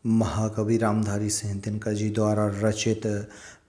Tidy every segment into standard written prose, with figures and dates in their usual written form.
महाकवि रामधारी सिंह दिनकर जी द्वारा रचित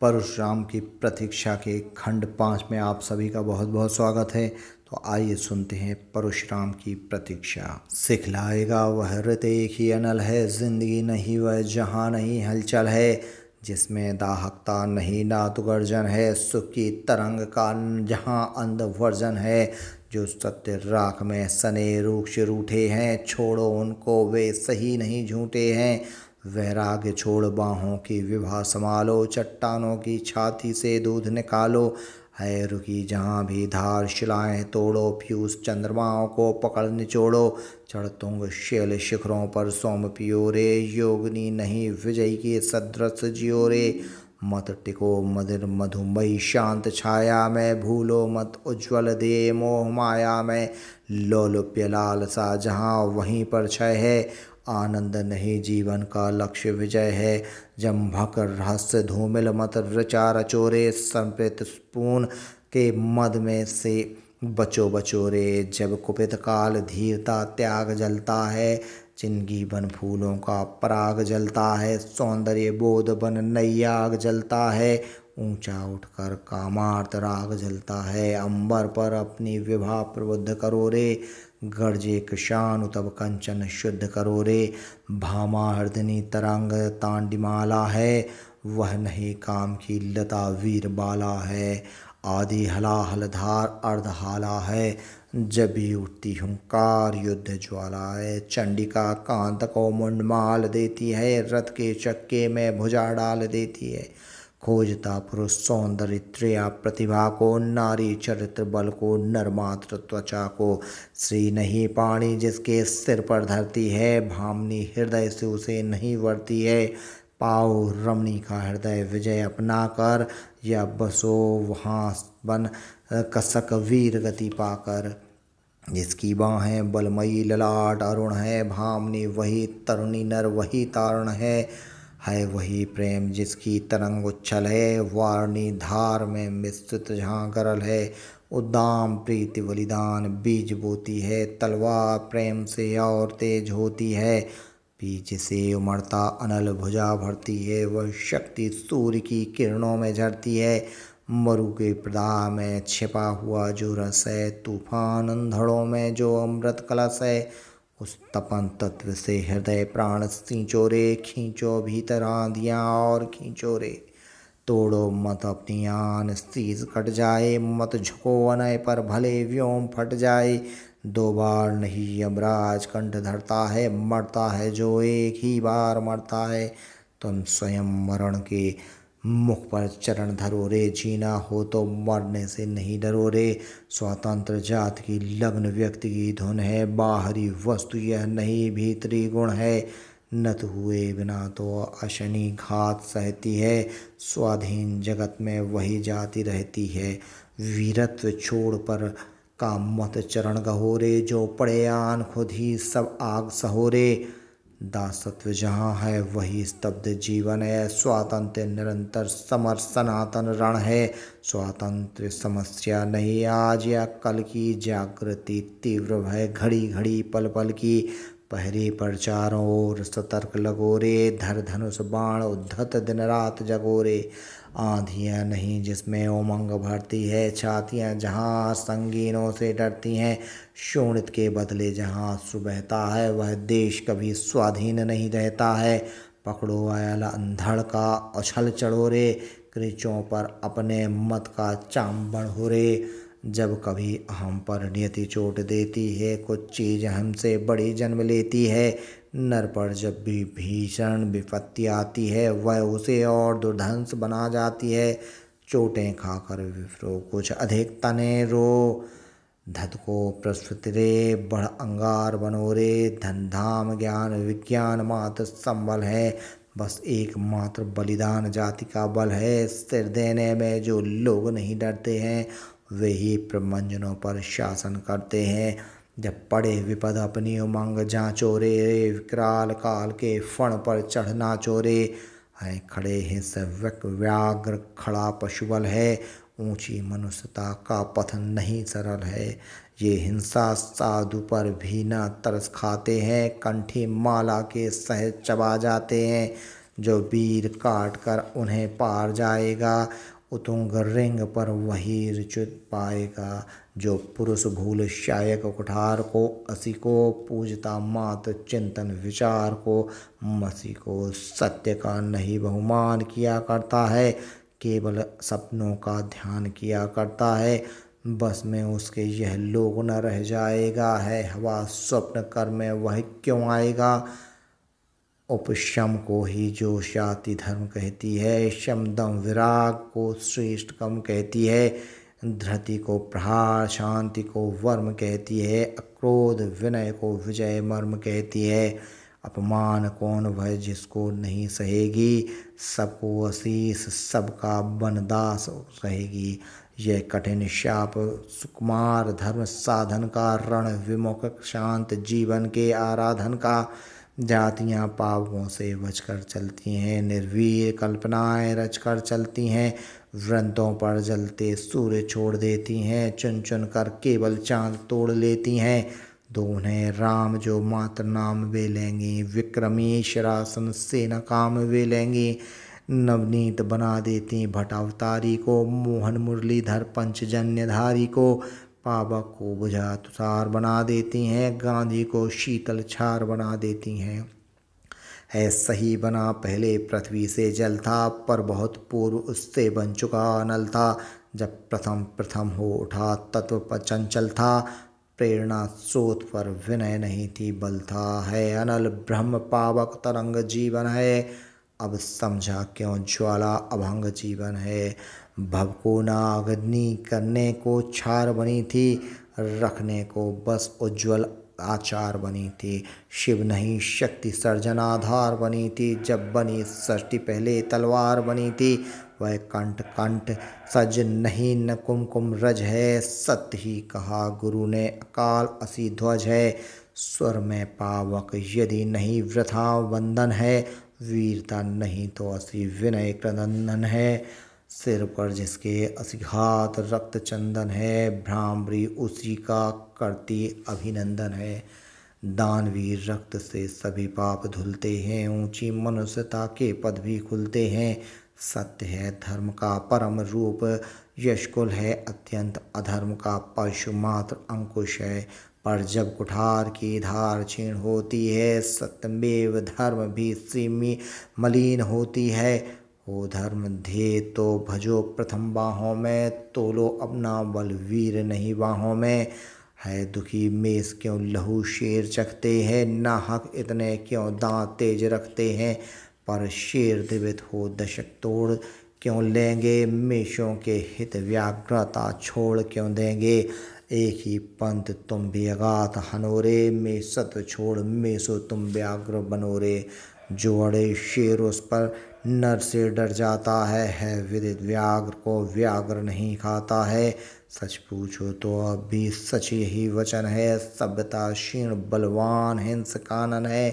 परशुराम की प्रतीक्षा के खंड 5 में आप सभी का बहुत बहुत स्वागत है। तो आइए सुनते हैं परशुराम की प्रतीक्षा। सिखलाएगा वह ऋत एक ही अनल है, जिंदगी नहीं वह जहाँ नहीं हलचल है, जिसमें दाहकता नहीं ना तो गर्जन है, सुख की तरंग का जहाँ अंध वर्जन है। जो सत्य राख में सने रूक्ष रूठे हैं, छोड़ो उनको वे सही नहीं झूठे हैं। वैराग्य छोड़ बाहों की विभा संभालो, चट्टानों की छाती से दूध निकालो। है रुकी जहाँ भी धार शिलाएं तोड़ो, फ्यूज चंद्रमाओं को पकड़ निचोड़ो। चढ़तुंग शैल शिखरों पर सोम पियो रे, योगिनी नहीं विजय के सदृश जियो रे। मत टिको मदिर मधुमयी शांत छाया में, भूलो मत उज्ज्वल दे मोह माया में। लोलुप्य लालसा जहाँ वहीं पर क्षय है, आनंद नहीं जीवन का लक्ष्य विजय है। जम्भक रहस्य धूमिल मत ऋचा रचोरे, संप्रेत स्पून के मद में से बचो बचो रे। जब कुपित काल धीरता त्याग जलता है, जिंदगी बन फूलों का पराग जलता है। सौंदर्य बोध बन नई आग जलता है, ऊंचा उठकर कामार्थ राग जलता है। अंबर पर अपनी विभा प्रबुद्ध करो रे, गरजे कृशानु तब कंचन शुद्ध करो रे। भामा हरदनी तरंग तांडिमाला है, वह नहीं काम की लता वीर बाला है। आदि हलाहल धार अर्धहाला है, जब भी उठती हुंकार युद्ध ज्वाला है। चंडिका कांत को मुंडमाल देती है, रथ के चक्के में भुजा डाल देती है। खोजता पुरुष सौंदर्य त्रिया प्रतिभा को, नारी चरित्र बल को, नर मात्र त्वचा को। श्री नहीं पाणी जिसके सिर पर धरती है, भामनी हृदय से उसे नहीं वर्ती है। पाओ रमणी का हृदय विजय अपना कर, या बसो वहाँ बन कसक वीर गति पाकर। जिसकी बाहें बलमयी ललाट अरुण है, भामनी वही तरुणी नर वही तारुण है वही प्रेम जिसकी तरंग उच्छल है। वारणी धार में मिश्रित जहाँ गरल है, उद्दाम प्रीति बलिदान बीज बोती है। तलवार प्रेम से और तेज होती है, बीज से उमड़ता अनल भुजा भरती है। वह शक्ति सूर्य की किरणों में झरती है, मरु के प्रदाह में छिपा हुआ जो रस है। तूफान अंधड़ों में जो अमृत कलश है, उस तपन तत्व से हृदय प्राण सींचो रे। खींचो भीतर आंधियाँ और खींचो रे, तोड़ो मत अपनी आन शीश कट जाए। मत झुको अनय पर भले व्योम फट जाए। दो बार नहीं यमराज कंठ धरता है, मरता है जो एक ही बार मरता है। तुम स्वयं मरण के मुख पर चरण धरो रे, जीना हो तो मरने से नहीं डरो रे। स्वतंत्र जात की लग्न व्यक्ति की धुन है, बाहरी वस्तु यह नहीं भीतरी गुण है। नत हुए बिना तो अशनि घात सहती है, स्वाधीन जगत में वही जाती रहती है। वीरत्व छोड़ पर का मत चरण गहोरे, जो पड़े आन खुद ही सब आग सहोरे। दासत्व जहाँ है वही स्तब्ध जीवन है, स्वातंत्र्य निरंतर समर सनातन रण है। स्वातंत्र्य समस्या नहीं आज या कल की, जागृति तीव्र भय घड़ी घड़ी पल पल की। पहरे पर चारों ओर सतर्क लगोरे, धर धनुष बाण उद्धत दिन रात जगोरे। आंधियाँ नहीं जिसमें उमंग भरती है, छातियाँ जहाँ संगीनों से डरती हैं। शोणित के बदले जहाँ अश्रु बहता है, वह देश कभी स्वाधीन नहीं रहता है। पकड़ो आयल अंधड़ का उछल चढ़ो रे, कृचों पर अपने मत का चांबड़ हो रे। जब कभी हम पर नियति चोट देती है, कुछ चीज़ हमसे बड़ी जन्म लेती है। नर पर जब भी भीषण विपत्ति आती है, वह उसे और दुर्धंस बना जाती है। चोटें खाकर विप्रो कुछ अधिक तने रो, धत को प्रस्फुट रे बढ़ अंगार बनो रे। धन धाम ज्ञान विज्ञान मात्र संबल है, बस एकमात्र बलिदान जाति का बल है। सिर देने में जो लोग नहीं डरते हैं, वे ही प्रमंजनों पर शासन करते हैं। जब पड़े विपद अपनी उमंग जांचो रे, विकराल काल के फण पर चढ़ना चोरे। है खड़े हैं सब व्याघ्र खड़ा पशुबल है, ऊंची मनुष्यता का पथ नहीं सरल है। ये हिंसा साधु पर भी न तरस खाते हैं, कंठी माला के सहज चबा जाते हैं। जो वीर काट कर उन्हें पार जाएगा, उतुंग रिंग पर वही ऋचुत पाएगा। जो पुरुष भूल शायक कुठार को, असी को पूजता मात्र चिंतन विचार को। मसी को सत्य का नहीं बहुमान किया करता है, केवल सपनों का ध्यान किया करता है। बस में उसके यह लोग न रह जाएगा, है हवा स्वप्न कर में वह क्यों आएगा। उपशम को ही जो शाति धर्म कहती है, शम दम विराग को श्रेष्ठ कम कहती है। धृति को प्रहार, शांति को वर्म कहती है। अक्रोध विनय को विजय मर्म कहती है। अपमान कौन वह जिसको नहीं सहेगी, सबको असीस सबका बनदास रहेगी। यह कठिन शाप सुकुमार धर्म साधन का, रण विमुख शांत जीवन के आराधन का। जातियाँ पापों से बचकर चलती हैं, निर्वीर कल्पनाएं रचकर चलती हैं। व्रतों पर जलते सूर्य छोड़ देती हैं, चुन चुन कर केवल चांद तोड़ लेती हैं। दो उन्हें राम जो मात्र नाम वे लेंगी, विक्रमी शरासन से न काम वे लेंगी। नवनीत बना देती भट अवतारी को, मोहन मुरलीधर पंचजन्यधारी को। पावक को बुझा तुषार बना देती हैं, गांधी को शीतल छार बना देती हैं। है सही बना पहले पृथ्वी से जल था, पर बहुत पूर्व उससे बन चुका अनल था। जब प्रथम प्रथम हो उठा तत्व पर चंचल था, प्रेरणा स्रोत पर विनय नहीं थी बल था। है अनल ब्रह्म पावक तरंग जीवन है, अब समझा क्यों ज्वाला अभंग जीवन है। भव को नागनी करने को छार बनी थी, रखने को बस उज्ज्वल आचार बनी थी। शिव नहीं शक्ति सर्जन आधार बनी थी, जब बनी सृष्टि पहले तलवार बनी थी। वह कंठ कंठ सज नहीं न कुमकुम रज है, सत्य ही कहा गुरु ने अकाल असी ध्वज है। स्वर में पावक यदि नहीं वृथा वंदन है, वीरता नहीं तो असी विनय क्रंदन है। सिर पर जिसके असी हाथ रक्त चंदन है, भ्रामरी उसी का करती अभिनंदन है। दानवीर रक्त से सभी पाप धुलते हैं, ऊंची मनुष्यता के पद भी खुलते हैं। सत्य है धर्म का परम रूप, यशकुल है अत्यंत अधर्म का पशु मात्र अंकुश है। पर जब कुठार की धार क्षीण होती है, सत्यमेव धर्म भी सीमी मलिन होती है। हो धर्म ध्येय तो भजो प्रथम बाहों में, तोलो अपना बल वीर नहीं बाहों में। है दुखी मेष क्यों लहू शेर चखते हैं, नाहक इतने क्यों दांत तेज रखते हैं। पर शेर दिवित हो दशक तोड़ क्यों लेंगे, मेषों के हित व्याग्रता छोड़ क्यों देंगे। एक ही पंथ तुम भी अगाध हनोरे, में सत्व छोड़ मेषो तुम व्याग्र बनोरे। जो अड़े शेर उस पर नर से डर जाता है विदित व्याघ्र को व्याघ्र नहीं खाता है। सच पूछो तो अब भी सच यही वचन है, सभ्यता क्षीण बलवान हिंस कानन है।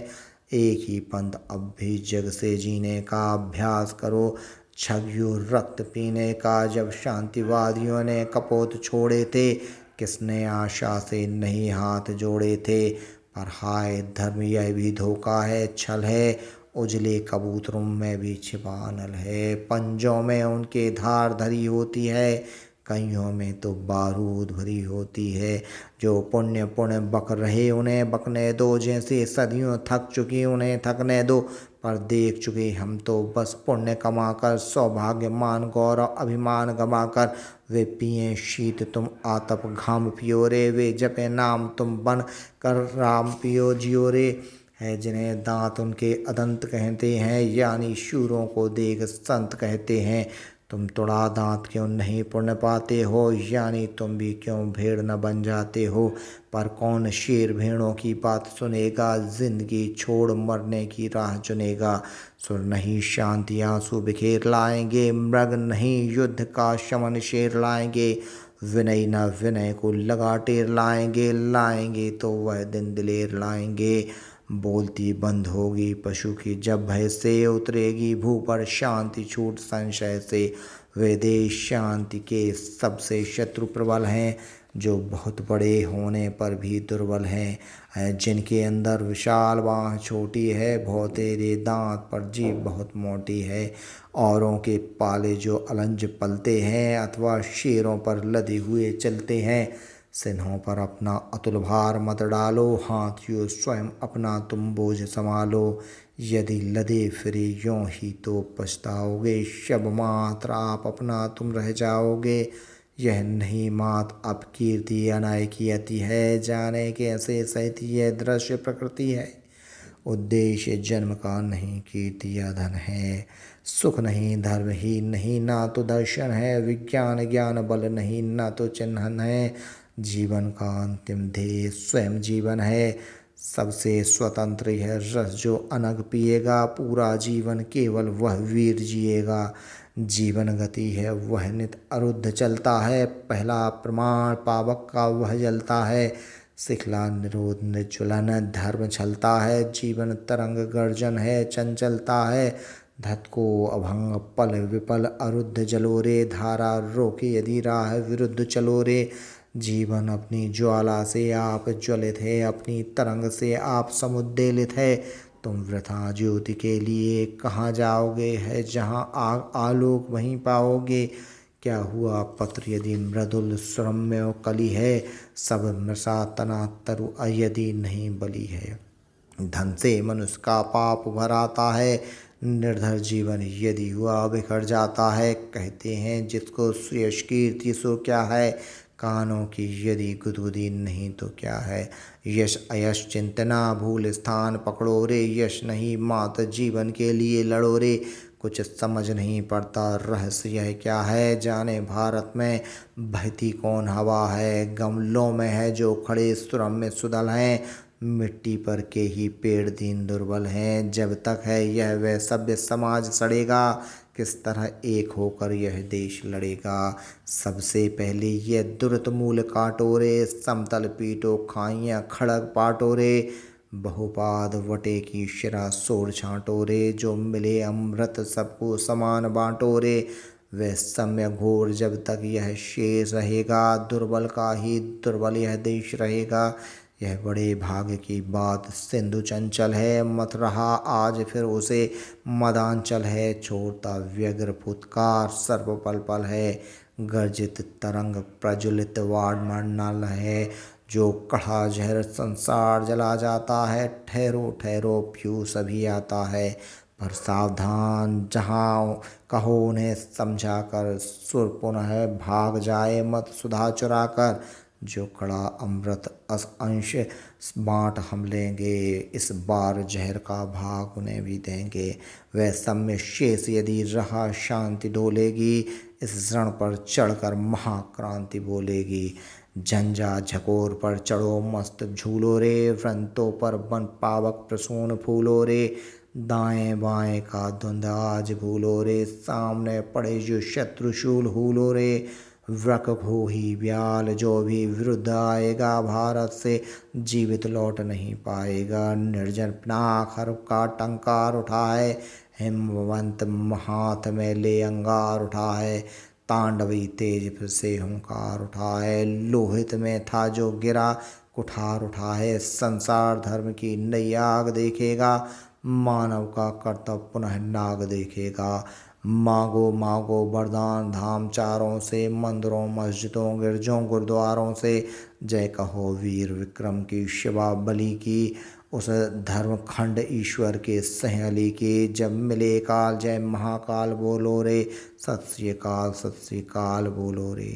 एक ही पंथ अब भी जग से जीने का अभ्यास करो, छवियों रक्त पीने का। जब शांतिवादियों ने कपोत छोड़े थे, किसने आशा से नहीं हाथ जोड़े थे। पर हाय धर्म यह भी धोखा है, छल है, उजले कबूतरों में भी छिपा अनल है। पंजों में उनके धार धरी होती है, कईयों में तो बारूद भरी होती है। जो पुण्य पुण्य बक रहे उन्हें बकने दो, जैसे सदियों थक चुकी उन्हें थकने दो। पर देख चुके हम तो बस पुण्य कमाकर, सौभाग्यमान गौरव अभिमान गमाकर। वे पिए शीत तुम आतप घाम पियो रे, वे जपे नाम तुम बन कर राम पियो जियो रे। है जिन्हें दांत उनके अदंत कहते हैं, यानी शूरों को देख संत कहते हैं। तुम तुड़ा दांत क्यों नहीं पुण्य पाते हो, यानी तुम भी क्यों भेड़ न बन जाते हो। पर कौन शेर भेड़ों की बात सुनेगा, जिंदगी छोड़ मरने की राह चुनेगा। सुर नहीं शांति आंसू बिखेर लाएंगे, मृग नहीं युद्ध का शमन शेर लाएंगे। विनय न विनय को लगा टेर लाएंगे तो वह दिन दिलेर लाएंगे। बोलती बंद होगी पशु की जब भय से, उतरेगी भू पर शांति छूट संशय से। वे देश शांति के सबसे शत्रु प्रबल हैं, जो बहुत बड़े होने पर भी दुर्बल हैं, जिनके अंदर विशाल बाँह छोटी है, बहुत तेरे दांत पर जीभ बहुत मोटी है। औरों के पाले जो अलंज पलते हैं अथवा शेरों पर लदे हुए चलते हैं। सिन्हों पर अपना अतुल भार मत डालो, हाथियों स्वयं अपना तुम बोझ संभालो। यदि लदे फिरे यों ही तो पछताओगे, शब मात्र आप अपना तुम रह जाओगे। यह नहीं मात अब कीर्ति अनाय की अति है, जाने कैसे सहती यह दृश्य प्रकृति है। उद्देश्य जन्म का नहीं कीर्ति या धन है, सुख नहीं धर्म ही नहीं ना तो दर्शन है, विज्ञान ज्ञान बल नहीं ना तो चिन्हन है। जीवन का अंतिम ध्येय स्वयं जीवन है, सबसे स्वतंत्र यह रस जो अनग पिएगा, पूरा जीवन केवल वह वीर जिएगा। जीवन गति है वह नित अरुद्ध चलता है, पहला प्रमाण पावक का वह जलता है। शिखला निरोध निर्ज्वलन धर्म छलता है, जीवन तरंग गर्जन है चंचलता है। धत को अभंग पल विपल अरुद्ध जलो रे, धारा रोके यदि राह विरुद्ध चलो रे। जीवन अपनी ज्वाला से आप ज्वलित है, अपनी तरंग से आप समुद्वेलित है। तुम वृथा ज्योति के लिए कहाँ जाओगे, है जहाँ आग आलोक वहीं पाओगे। क्या हुआ पत्र यदि मृदुल सुरम्य कली है, सब मृषा तना तरु यदि नहीं बली है। धन से मनुष्य का पाप भराता है, निर्धर जीवन यदि हुआ बिखर जाता है। कहते हैं जिसको सुयश कीर्ति सो क्या है, कानों की यदि गुदगुदी नहीं तो क्या है। यश अयश चिंतना भूल स्थान पकड़ो रे, यश नहीं मात जीवन के लिए लड़ो रे। कुछ समझ नहीं पड़ता रहस्य यह क्या है, जाने भारत में बहती कौन हवा है। गमलों में है जो खड़े सुरम में सुदल हैं, मिट्टी पर के ही पेड़ दीन दुर्बल हैं। जब तक है यह वह सभ्य समाज सड़ेगा, किस तरह एक होकर यह देश लड़ेगा। सबसे पहले यह दुर्त मूल काटो रे, समतल पीटो खाइयाँ खड़ग पाटो रे। बहुपाद वटे की शिरा सोर छांटो रे, जो मिले अमृत सबको समान बांटो रे। वह सम्य घोर जब तक यह शेष रहेगा, दुर्बल का ही दुर्बल यह देश रहेगा। यह बड़े भाग्य की बात सिंधु चंचल है, मत रहा आज फिर उसे मदांचल है। छोड़ता व्यग्र फुत्कार सर्व पल पल है, गर्जित तरंग प्रज्वलित वाडमंडल है। जो कढ़ा जहर संसार जला जाता है, ठहरो ठहरो फ्यू सभी आता है। पर सावधान जहाँ कहो उन्हें समझा कर, सुर पुनः भाग जाए मत सुधा चुरा कर। जो कड़ा अमृत अंश बाँट हम लेंगे, इस बार जहर का भाग उन्हें भी देंगे। वह सम्य शेष यदि रहा शांति डोलेगी, इस रण पर चढ़कर महाक्रांति बोलेगी। झंझा झकोर पर चढ़ो मस्त झूलो रे, व्रंतों पर बन पावक प्रसून फूलो रे। दाएं बाएं का धुंध आज भूलो रे, सामने पड़े जो शत्रुशूल हूलो रे। व्रक हो ही ब्याल जो भी विरुद्ध आएगा, भारत से जीवित लौट नहीं पाएगा। निर्जन नाक हर का टंकार उठाए, हिमवंत हाथ में ले अंगार उठाए। तांडवी तेज फिर से हुंकार उठाए, लोहित में था जो गिरा कुठार उठाए। संसार धर्म की नई आग देखेगा, मानव का कर्तव्य पुनः नाग देखेगा। मांगो मांगो वरदान धाम चारों से, मंदिरों मस्जिदों गिरजों गुरुद्वारों से। जय कहो वीर विक्रम की शिवा बलि की, उस धर्म खंड ईश्वर के सह अली के। जब मिले काल जय महाकाल बोलो रे, सत श्री अकाल बोलो रे।